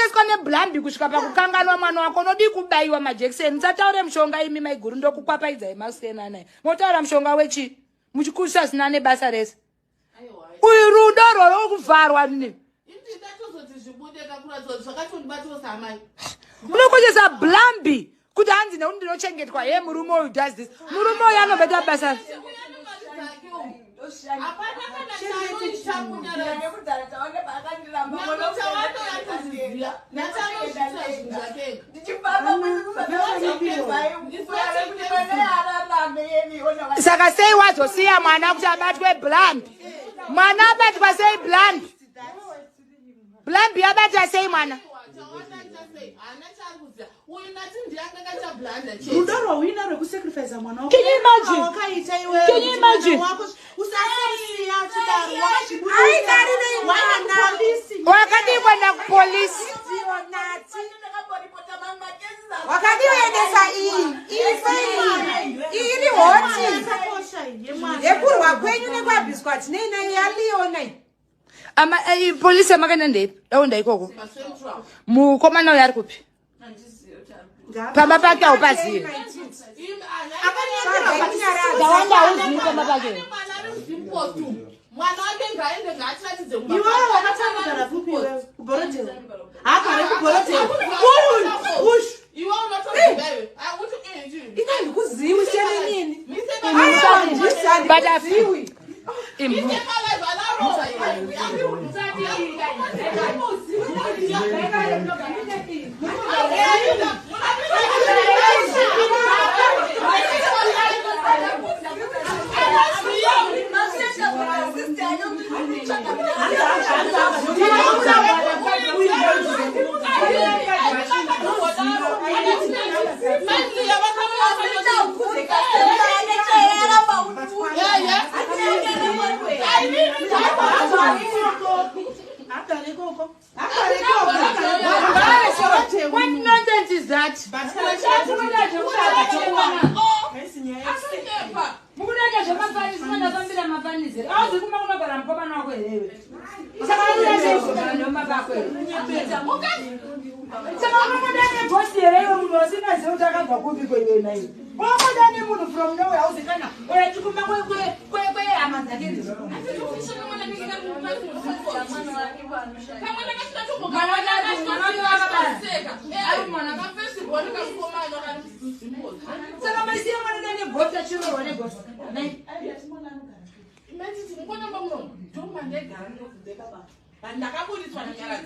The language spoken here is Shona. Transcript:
Wakaendeswa neBlambi kusvika pakukanganwa mwana wako nodi kubaiwa majekiseni. Tsataure mushonga imi maiguru ndokukwapaidzai masikena naye. Motaura mushonga wechi muchikusa zina nebasa rese. Uyu rudo rworo kuvharwa nini? Unokochesa Blambi kuti Hanzi neundi ndinochengetwa ye murume who does this. Murume uyu anobeta basa. Saka sei wazosiya mwana kuti abatwe Blambi. Mwana abatwa sei Blambi? Blambi abatwa sei mwana? Can you imagine? Wakati kwenda polisi. Wakati uendesa ili hoti. Ekuru wakwenyu nekwa biscuit nina yaliona. Ama polisi amakana ndepi? Yaunda ikoko. Mukomana uyari kupi? Pamba pake aupaziye. Dawanda uzi pamba pake. Mwana wake ngaende ngatiratidze iwe wakatanga kupi wewe kuborotera hapa rekuborotera ush iwe unotozibebe akuti enji ina ndikuziwi sene nini badafiwi What nonsense is that? ndakaburiswa nanyara